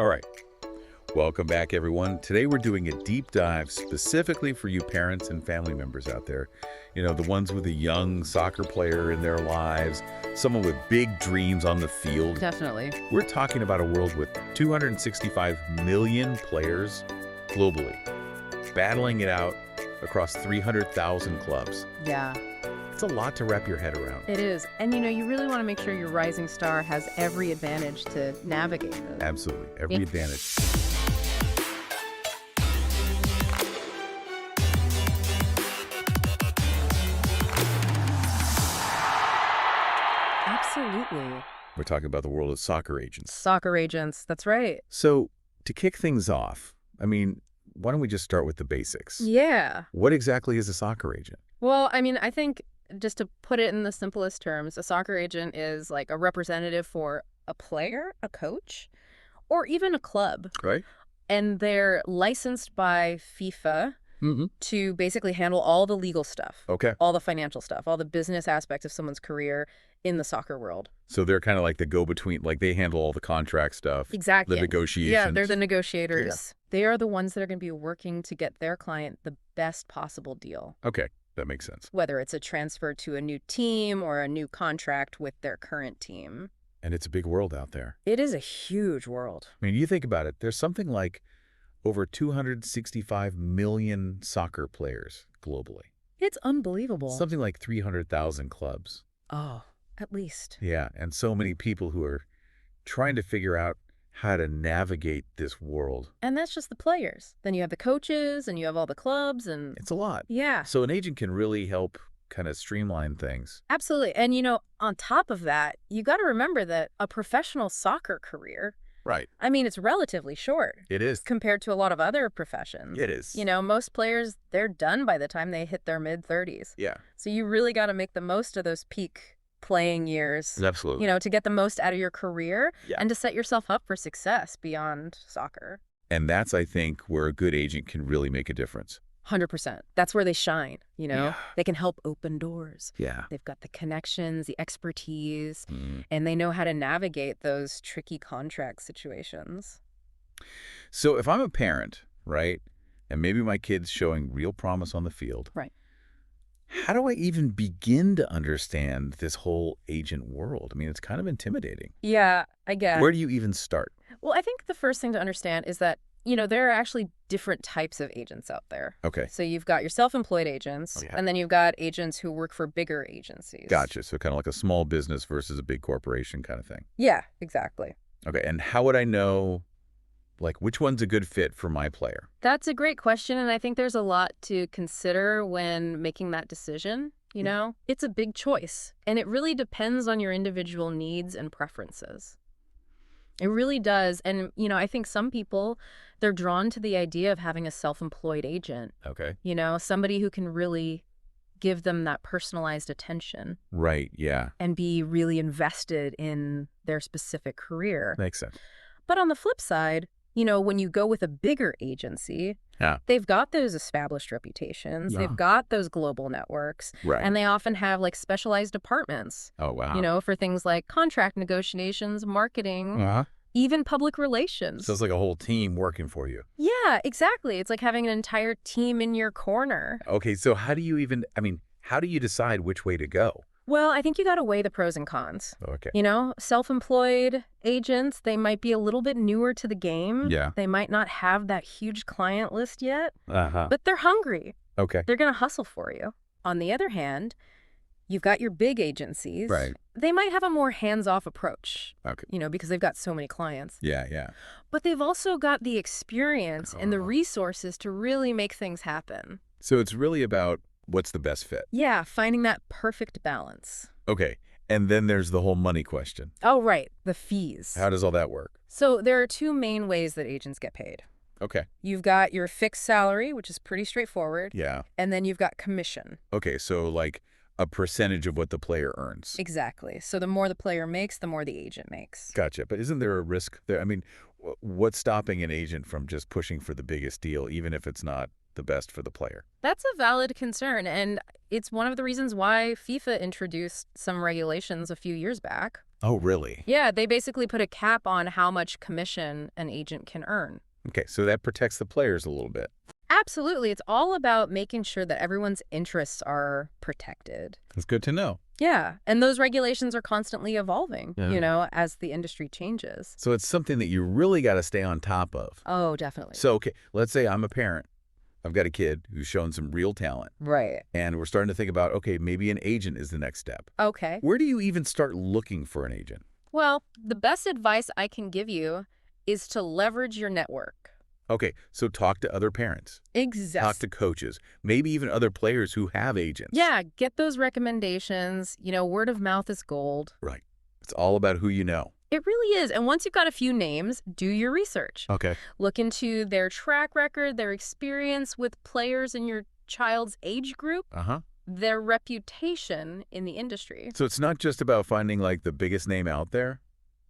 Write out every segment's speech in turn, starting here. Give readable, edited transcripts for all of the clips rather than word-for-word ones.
All right. Welcome back, everyone. Today we're doing a deep dive specifically for you parents and family members out there. You know, the ones with a young soccer player in their lives, someone with big dreams on the field. Definitely. We're talking about a world with 265 million players globally, battling it out across 300,000 clubs. Yeah, It's a lot to wrap your head around. it is. And you really want to make sure your rising star has every advantage to navigate this. Absolutely. Every Yeah. advantage. Absolutely. We're talking about the world of soccer agents. Soccer agents, that's right. So, to kick things off, why don't we just start with the basics? Yeah. What exactly is a soccer agent? Well, I think just to put it in the simplest terms, a soccer agent is like a representative for a player, a coach, or even a club. Right? And they're licensed by FIFA Mm-hmm. to basically handle all the legal stuff, Okay. all the financial stuff, all the business aspects of someone's career in the soccer world. So they're kind of like the go-between, like they handle all the contract stuff, Exactly. the negotiations. Yeah, they're the negotiators. They are the ones that are going to be working to get their client the best possible deal, Okay, that makes sense. whether it's a transfer to a new team or a new contract with their current team. And it's a big world out there. It is a huge world. I mean, you think about it, there's something like over 265 million soccer players globally. It's unbelievable. Something like 300,000 clubs. Oh, at least. Yeah, and so many people who are trying to figure out how to navigate this world. And that's just the players. Then you have the coaches and you have all the clubs and It's a lot. yeah. So an agent can really help kind of streamline things. Absolutely. And on top of that, you got to remember that a professional soccer career, Right. it's relatively short It is. compared to a lot of other professions. It is. Most players, they're done by the time they hit their mid-30s. Yeah. So you really got to make the most of those peak playing years, Absolutely. to get the most out of your career Yeah. and to set yourself up for success beyond soccer. And that's, I think, where a good agent can really make a difference. 100%. That's where they shine, Yeah. They can help open doors. Yeah. They've got the connections, the expertise, Mm. and they know how to navigate those tricky contract situations. So if I'm a parent, right, and maybe my kid's showing real promise on the field, Right. how do I even begin to understand this whole agent world? I mean, it's kind of intimidating. Yeah, I guess. Where do you even start? Well, I think the first thing to understand is that, there are actually different types of agents out there. Okay. So you've got your self-employed agents, Oh, yeah. and then you've got agents who work for bigger agencies. Gotcha. So kind of like a small business versus a big corporation kind of thing. Yeah, exactly. Okay. And how would I know, like, which one's a good fit for my player? That's a great question, and I think there's a lot to consider when making that decision. It's a big choice, and it really depends on your individual needs and preferences. It really does. And, I think some people, they're drawn to the idea of having a self-employed agent, Okay. somebody who can really give them that personalized attention Right. Yeah. and be really invested in their specific career. Makes sense. But on the flip side, when you go with a bigger agency, Yeah. they've got those established reputations, Yeah. they've got those global networks, Right. and they often have like specialized departments, Oh, wow. for things like contract negotiations, marketing, Uh-huh. even public relations. So it's like a whole team working for you. Yeah, exactly. It's like having an entire team in your corner. Okay. So how do you even, how do you decide which way to go? Well, I think you got to weigh the pros and cons. Okay. Self-employed agents, they might be a little bit newer to the game. Yeah. They might not have that huge client list yet, Uh-huh. but they're hungry. Okay. They're going to hustle for you. On the other hand, you've got your big agencies. Right. They might have a more hands-off approach, Okay. because they've got so many clients. Yeah, yeah. But they've also got the experience and the Oh. resources to really make things happen. So it's really about what's the best fit. Yeah, finding that perfect balance. Okay. And then there's the whole money question. Oh, right, the fees. How does all that work? So there are two main ways that agents get paid. Okay. You've got your fixed salary, which is pretty straightforward, Yeah. and then you've got commission. Okay. So like a percentage of what the player earns. Exactly. So the more the player makes, the more the agent makes. Gotcha. But isn't there a risk there? What's stopping an agent from just pushing for the biggest deal, even if it's not the best for the player? That's a valid concern, and it's one of the reasons why FIFA introduced some regulations a few years back. Oh, really? Yeah, they basically put a cap on how much commission an agent can earn. Okay, so that protects the players a little bit. Absolutely. It's all about making sure that everyone's interests are protected. That's good to know. Yeah, and those regulations are constantly evolving, Yeah. as the industry changes. So it's something that you really got to stay on top of. Oh, definitely. So, okay, let's say I'm a parent. I've got a kid who's shown some real talent. Right. And we're starting to think about, okay, maybe an agent is the next step. Okay. Where do you even start looking for an agent? Well, the best advice I can give you is to leverage your network. Okay, so talk to other parents. Talk Exactly. to coaches, maybe even other players who have agents. Yeah, get those recommendations. Word of mouth is gold. Right. It's all about who you know. It really is. And once you've got a few names, do your research. Okay. Look into their track record, their experience with players in your child's age group, Uh-huh. their reputation in the industry. So it's not just about finding, like, the biggest name out there?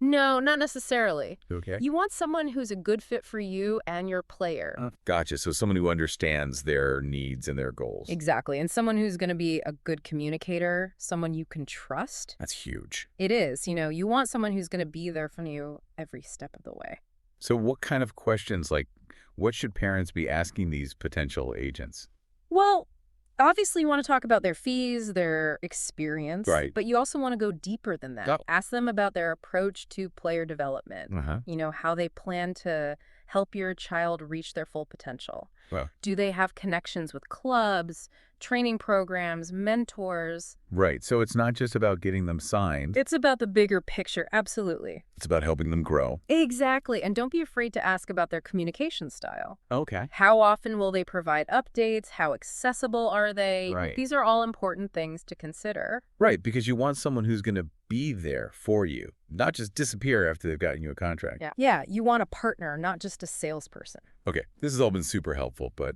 No, not necessarily. Okay. You want someone who's a good fit for you and your player. Gotcha. So someone who understands their needs and their goals. Exactly. And someone who's going to be a good communicator, someone you can trust. That's huge. It is. You want someone who's going to be there for you every step of the way. So what kind of questions, like, what should parents be asking these potential agents? Well, obviously you want to talk about their fees, their experience, Right. but you also want to go deeper than that. Oh. Ask them about their approach to player development, Uh-huh. how they plan to help your child reach their full potential. Well, Do they have connections with clubs, training programs, mentors? right. So it's not just about getting them signed. It's about the bigger picture, absolutely. It's about helping them grow. Exactly, and don't be afraid to ask about their communication style. Okay. How often will they provide updates? How accessible are they? Right. These are all important things to consider. Right, because you want someone who's going to be there for you, not just disappear after they've gotten you a contract. Yeah, you want a partner, not just a salesperson. Okay, this has all been super helpful, but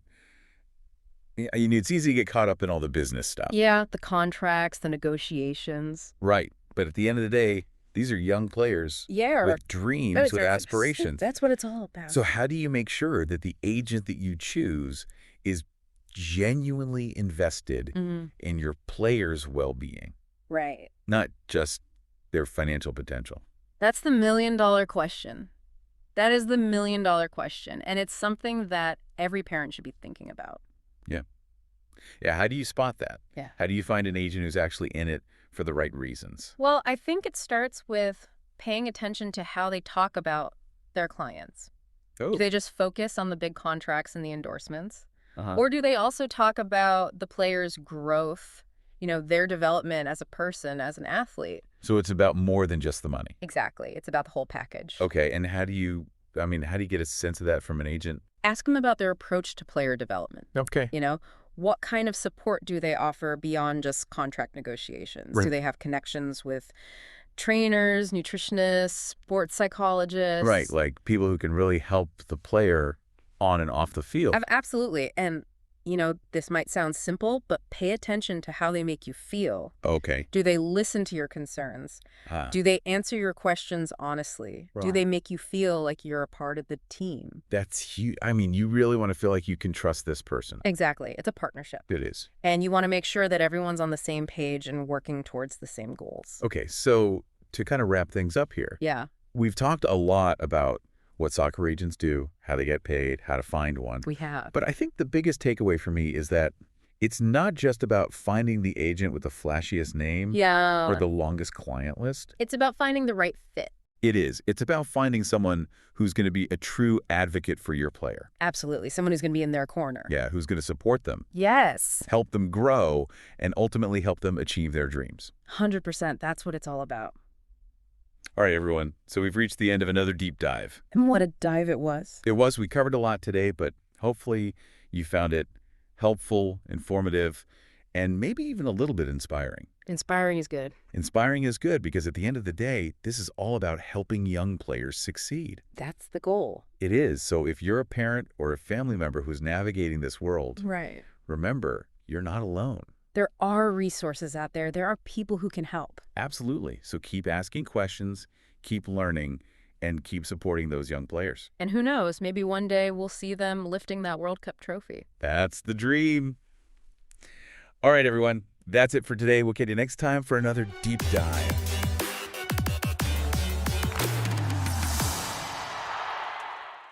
it's easy to get caught up in all the business stuff. Yeah, the contracts, the negotiations. Right, but at the end of the day, these are young players Yeah. with dreams, with aspirations. That's what it's all about. So how do you make sure that the agent that you choose is genuinely invested in your players' well-being, Right. not just their financial potential? That's the million-dollar question. That is the million-dollar question, and it's something that every parent should be thinking about. Yeah, how do you spot that? Yeah. How do you find an agent who's actually in it for the right reasons? Well, I think it starts with paying attention to how they talk about their clients. Oh, Do they just focus on the big contracts and the endorsements? uh-huh. Or do they also talk about the player's growth, their development as a person, as an athlete? So it's about more than just the money. Exactly. It's about the whole package. Okay, and how do you get a sense of that from an agent? Ask them about their approach to player development. Okay. What kind of support do they offer beyond just contract negotiations? Right. Do they have connections with trainers, nutritionists, sports psychologists? Right, like people who can really help the player on and off the field. Absolutely. And, this might sound simple, but pay attention to how they make you feel. Okay. Do they listen to your concerns? Ah, Do they answer your questions honestly? Do Right. they make you feel like you're a part of the team? that's huge. You really want to feel like you can trust this person. Exactly. It's a partnership. It is. And you want to make sure that everyone's on the same page and working towards the same goals. Okay, so to kind of wrap things up here, Yeah, we've talked a lot about what soccer agents do, how they get paid, how to find one. we have. But I think the biggest takeaway for me is that it's not just about finding the agent with the flashiest name Yeah. or the longest client list. It's about finding the right fit. It is. It's about finding someone who's going to be a true advocate for your player. Absolutely. Someone who's going to be in their corner. Yeah, who's going to support them, Yes. help them grow, and ultimately help them achieve their dreams. 100%. That's what it's all about. All right, everyone. So we've reached the end of another deep dive. And what a dive it was. We covered a lot today, but hopefully you found it helpful, informative, and maybe even a little bit inspiring. Inspiring is good. Inspiring is good because at the end of the day, this is all about helping young players succeed. That's the goal. It is. So if you're a parent or a family member who's navigating this world, Right. remember, you're not alone. There are resources out there. There are people who can help. Absolutely. So keep asking questions, keep learning, and keep supporting those young players. And who knows, maybe one day we'll see them lifting that World Cup trophy. That's the dream. All right, everyone. That's it for today. We'll catch you next time for another deep dive.